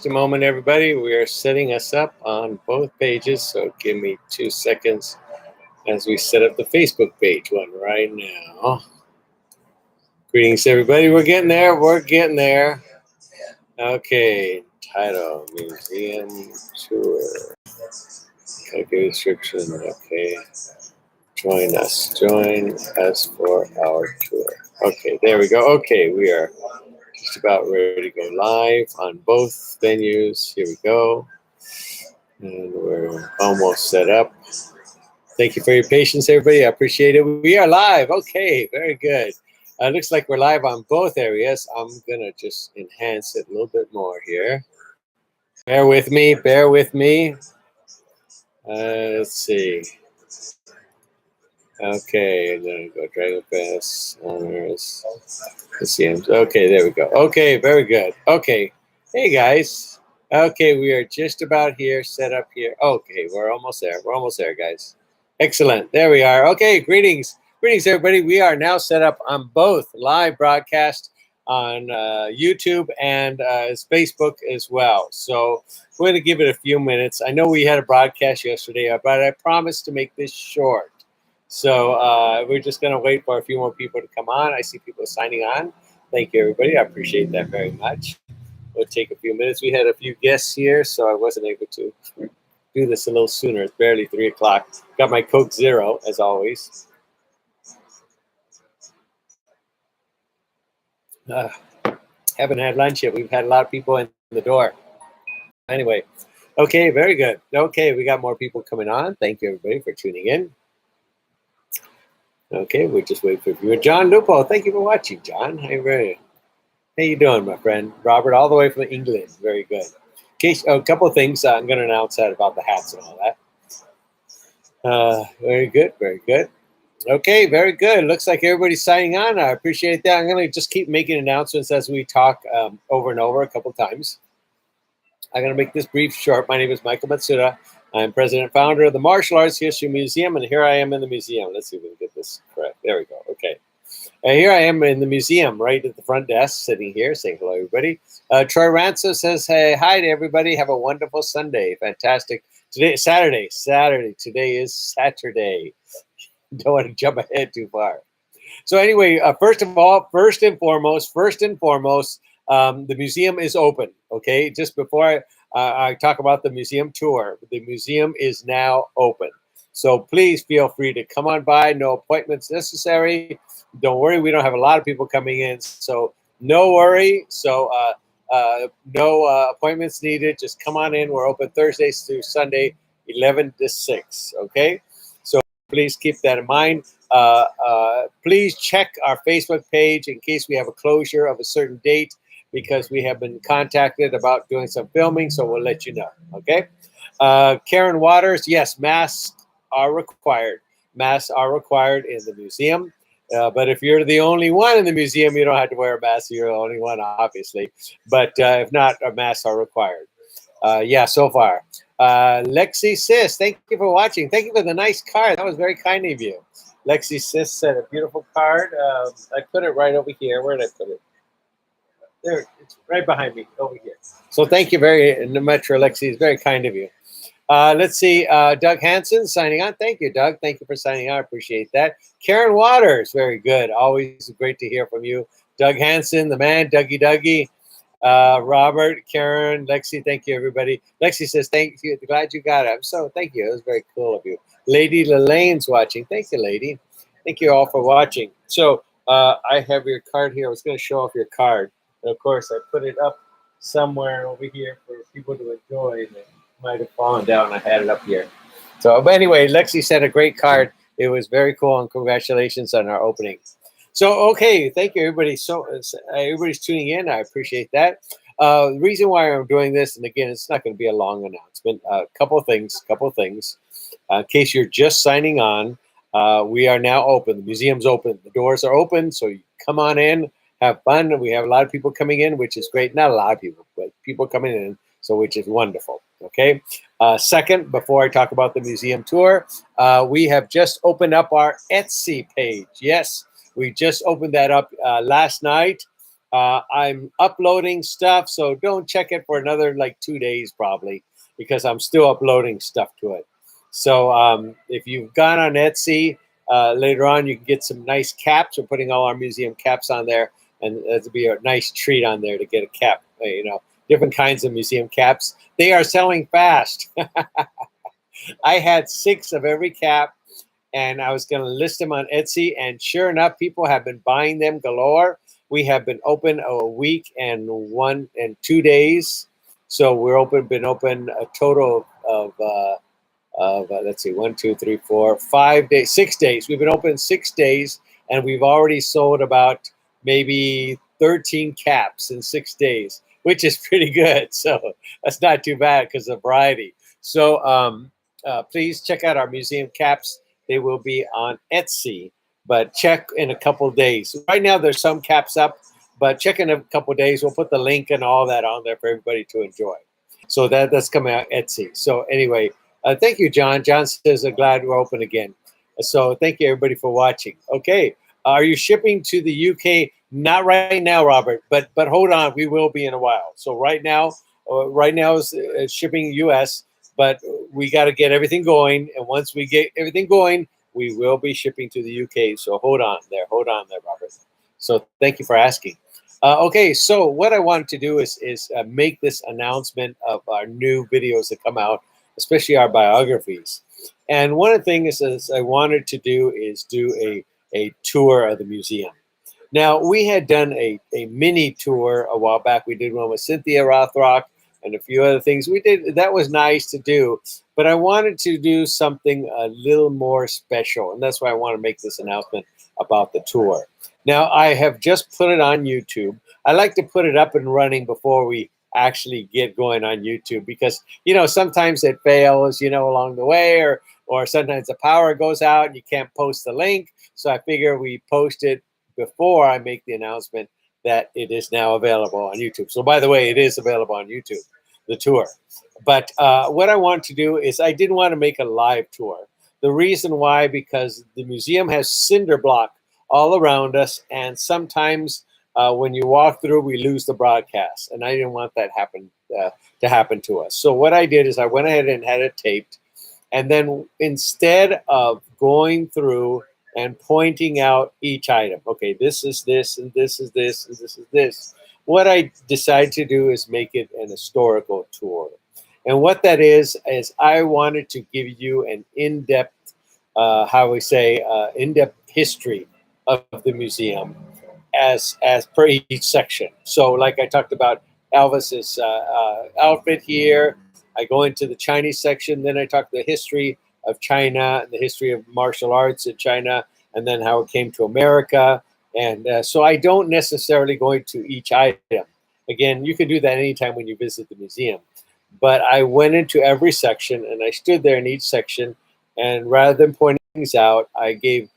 a moment, everybody. We are setting us up on both pages, so give me 2 seconds as we set up the Facebook page one right now. Greetings, everybody. We're getting there. We're getting there. Okay, title Museum Tour. Okay, description. Okay, join us. Join us for our tour. Okay, there we go. Okay, we are just about ready to go live on both venues. Here we go. And we're almost set up. Thank you for your patience, everybody. I appreciate it. We are live. Okay, very good. Looks like we're live on both areas. I'm going to just enhance it a little bit more here. Bear with me. Bear with me. Let's see. Okay, I'm going to go Dragon Pass, Honors, Museums. Okay, there we go. Okay, very good. Okay. Hey, guys. Okay, we are just about here, set up here. Okay, we're almost there. We're almost there, guys. Excellent. There we are. Okay, greetings. Greetings, everybody. We are now set up on both live broadcast on YouTube and Facebook as well. So we're going to give it a few minutes. I know we had a broadcast yesterday, but I promised to make this short. So we're just going to wait for a few more people to come on. I see people signing on. Thank you, everybody. I appreciate that very much. We'll take a few minutes. We had a few guests here, so I wasn't able to do this a little sooner. It's barely 3 o'clock. Got my Coke Zero, as always. Haven't had lunch yet. We've had a lot of people in the door. Anyway, okay, very good. Okay, we got more people coming on. Thank you, everybody, for tuning in. Okay, we'll just wait for you. John Lupo, thank you for watching, John. How you doing, my friend? Robert, all the way from England. Very good. Okay, a couple of things. I'm going to announce that about the hats and all that. Very good, very good. Okay, very good. Looks like everybody's signing on. I appreciate that. I'm going to just keep making announcements as we talk over and over a couple times. I'm going to make this brief short. My name is Michael Matsuda. I'm president and founder of the Martial Arts History Museum, and here I am in the museum. Let's see if we can get this correct. There we go. Okay. Here I am in the museum, right at the front desk, sitting here, saying hello, everybody. Troy Ranso says, hey, hi to everybody. Have a wonderful Sunday. Fantastic. Today is Saturday. Today is Saturday. Don't want to jump ahead too far. So anyway, first and foremost, the museum is open. Okay, just before I talk about the museum tour, the museum is now open. So please feel free to come on by. No appointments necessary. Don't worry, we don't have a lot of people coming in, so no worry. So no appointments needed. Just come on in. We're open Thursdays through Sunday, 11 to 6. Okay, so please keep that in mind. Please check our Facebook page in case we have a closure of a certain date, because we have been contacted about doing some filming, so we'll let you know. Okay. Karen Waters, yes, masks are required. Masks are required in the museum. But if you're the only one in the museum, you don't have to wear a mask. You're the only one, obviously. But if not, masks are required. Yeah, so far. Lexi Sis, thank you for watching. Thank you for the nice card. That was very kind of you. Lexi Sis said a beautiful card. I put it right over here. Where did I put it? There, it's right behind me, over here. So thank you very much, Alexi. It's very kind of you. Let's see, Doug Hansen signing on. Thank you, Doug. Thank you for signing on. I appreciate that. Karen Waters, very good. Always great to hear from you. Doug Hansen, the man, Dougie. Robert, Karen, Lexi, thank you, everybody. Lexi says, thank you. Glad you got it. Thank you. It was very cool of you. Lady Lelane's watching. Thank you, lady. Thank you all for watching. So I have your card here. I was going to show off your card. And of course, I put it up somewhere over here for people to enjoy. And it might have fallen down. I had it up here. So, but anyway, Lexi sent a great card. It was very cool, and congratulations on our opening. So, okay, thank you, everybody. So, everybody's tuning in. I appreciate that. The reason why I'm doing this, and again, it's not going to be a long announcement. Couple of things. In case you're just signing on, we are now open. The museum's open. The doors are open, so you come on in. Have fun. We have a lot of people coming in, which is great. Not a lot of people, but people coming in, so which is wonderful. Okay. Second, before I talk about the museum tour, we have just opened up our Etsy page. Yes, we just opened that up last night. I'm uploading stuff, so don't check it for another like 2 days probably, because I'm still uploading stuff to it. So if you've gone on Etsy, later on you can get some nice caps. We're putting all our museum caps on there, and it'll be a nice treat on there to get a cap. Different kinds of museum caps. They are selling fast. I had 6 of every cap, and I was going to list them on Etsy, and sure enough, people have been buying them galore. We have been open a week and 2 days, so been open a total of let's see, 1, 2, 3, 4, 5 days, 6 days. We've been open 6 days, and we've already sold about maybe 13 caps in 6 days, which is pretty good. So that's not too bad because of variety. So please check out our museum caps. They will be on Etsy, but check in a couple days. Right now, there's some caps up, but check in a couple days. We'll put the link and all that on there for everybody to enjoy. So that's coming out Etsy. So anyway, thank you, John. John says, glad we're open again. So thank you, everybody, for watching. Okay, are you shipping to the UK? Not right now, Robert, but hold on, we will be in a while. So right now is shipping US, but we got to get everything going. And once we get everything going, we will be shipping to the UK. So hold on there, Robert. So thank you for asking. Okay, so what I wanted to do is make this announcement of our new videos that come out, especially our biographies. And one of the things is I wanted to do is do a tour of the museum. Now, we had done a mini tour a while back. We did one with Cynthia Rothrock and a few other things. We did, that was nice to do, but I wanted to do something a little more special, and that's why I want to make this announcement about the tour. Now, I have just put it on YouTube. I like to put it up and running before we actually get going on YouTube, because sometimes it fails along the way, or sometimes the power goes out and you can't post the link. So I figure we post it before I make the announcement that it is now available on YouTube. So by the way, it is available on YouTube, the tour. But what I want to do is I didn't want to make a live tour. The reason why, because the museum has cinder block all around us, and sometimes when you walk through, we lose the broadcast, and I didn't want that to happen to us. So what I did is I went ahead and had it taped, and then instead of going through and pointing out each item, okay, this is this, and this is this, and this is this, what I decided to do is make it an historical tour. And what that is I wanted to give you an in-depth, in-depth history of the museum as per each section. So like I talked about Elvis's outfit here, I go into the Chinese section, then I talk the history of China and the history of martial arts in China, and then how it came to America. And so I don't necessarily go into each item. Again, you can do that anytime when you visit the museum. But I went into every section, and I stood there in each section, and rather than pointing things out, I gave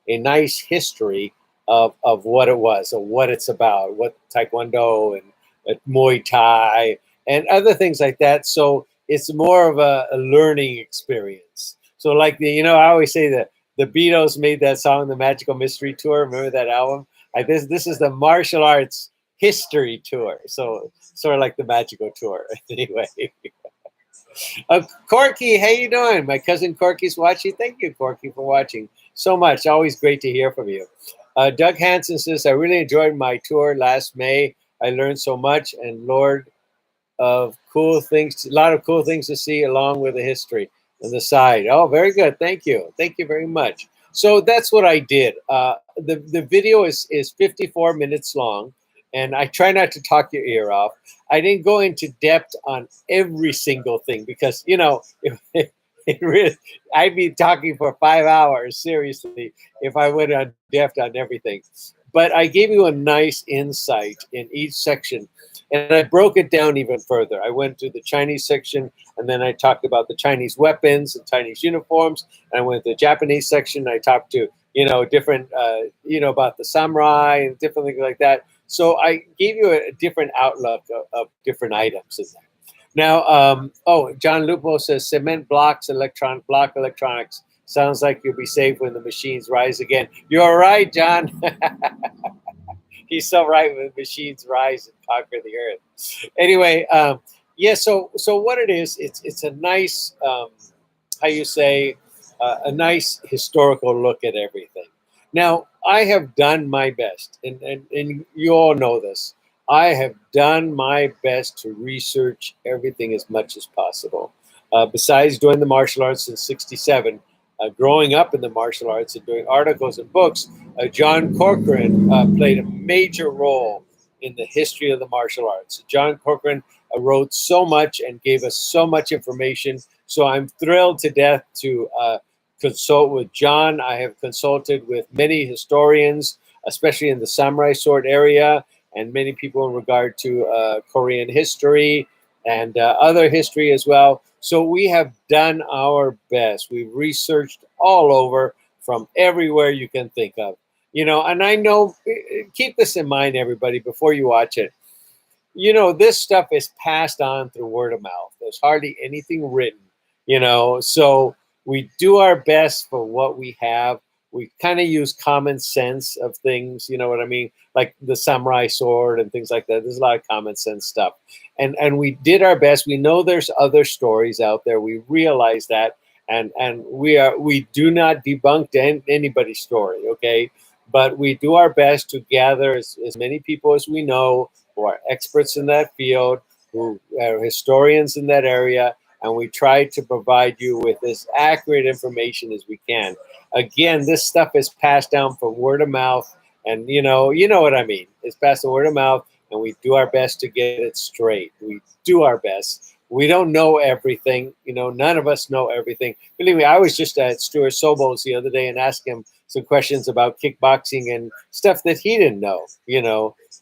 a nice history of what it was, or what it's about, what Taekwondo and Muay Thai and other things like that. So it's more of a learning experience. So like I always say that the Beatles made that song, The Magical Mystery Tour. Remember that album? This is the martial arts history tour. So sort of like the Magical Tour. Anyway. Corky, how you doing? My cousin Corky's watching. Thank you, Corky, for watching so much. Always great to hear from you. Doug Hansen says, I really enjoyed my tour last May. I learned so much, and a lot of cool things to see, along with the history on the side. Oh, very good. Thank you. Thank you very much. So that's what I did. The video is 54 minutes long, and I try not to talk your ear off. I didn't go into depth on every single thing, because I'd be talking for 5 hours, seriously, if I went on depth on everything. But I gave you a nice insight in each section, and I broke it down even further. I went to the Chinese section, and then I talked about the Chinese weapons and Chinese uniforms. And I went to the Japanese section. I talked to, different, about the samurai and different things like that. So I gave you a different outlook of different items in there. Now, John Lupo says, cement blocks, block electronics. Sounds like you'll be safe when the machines rise again. You're right, John. He's so right with machines rise and conquer the earth. Anyway, yeah. So what it is, it's a nice, how you say, a nice historical look at everything. Now, I have done my best, and you all know this. I have done my best to research everything as much as possible. Besides doing the martial arts in '67, growing up in the martial arts and doing articles and books, John Corcoran played a major role in the history of the martial arts. John Corcoran wrote so much and gave us so much information. So I'm thrilled to death to consult with John. I have consulted with many historians, especially in the samurai sword area, and many people in regard to Korean history and other history as well. So we have done our best. We've researched all over from everywhere you can think of. And I know, keep this in mind, everybody, before you watch it. This stuff is passed on through word of mouth. There's hardly anything written, so we do our best for what we have. We kind of use common sense of things, you know what I mean? Like the samurai sword and things like that. There's a lot of common sense stuff. And we did our best. We know there's other stories out there. We realize that. And we do not debunk anybody's story, okay? But we do our best to gather as many people as we know who are experts in that field, who are historians in that area, and we try to provide you with as accurate information as we can. Again, this stuff is passed down from word of mouth, and you know what I mean. It's passed from word of mouth, and we do our best to get it straight. We do our best. We don't know everything. None of us know everything. Believe me, I was just at Stuart Sobel's the other day and asked him some questions about kickboxing and stuff that he didn't know.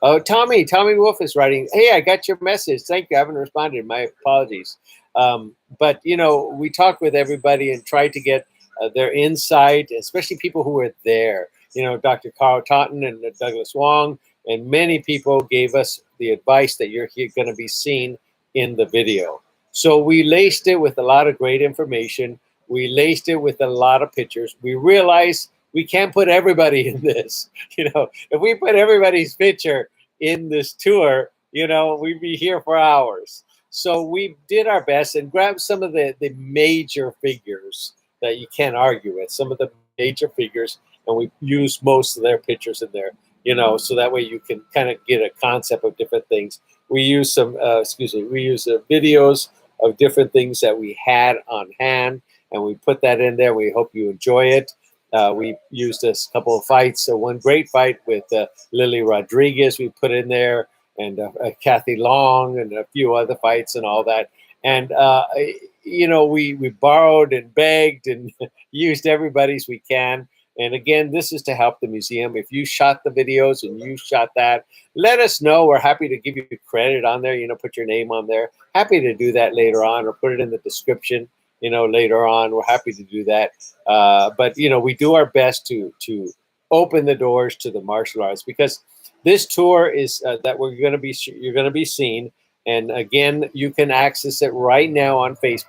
Oh, Tommy Wolf is writing, hey, I got your message. Thank you. I haven't responded. My apologies. But we talk with everybody and try to get their insight, especially people who were there. Dr. Carl Totten and Douglas Wong, and many people gave us the advice that you're going to be seen in the video. So we laced it with a lot of great information. We laced it with a lot of pictures. We realized we can't put everybody in this. If we put everybody's picture in this tour, we'd be here for hours. So we did our best and grabbed some of the major figures that you can't argue with, some of the major figures, and we used most of their pictures in there, so that way you can kind of get a concept of different things. We used videos of different things that we had on hand, and we put that in there. We hope you enjoy it. We used a couple of fights. One great fight with Lily Rodriguez we put in there, and Kathy Long, and a few other fights and all that. And, we borrowed and begged and used everybody's we can. And again, this is to help the museum. If you shot the videos and you shot that, let us know. We're happy to give you credit on there, put your name on there. Happy to do that later on, or put it in the description, later on. We're happy to do that. But we do our best to open the doors to the martial arts, because this tour is that you're going to be seen. And again, you can access it right now on Facebook.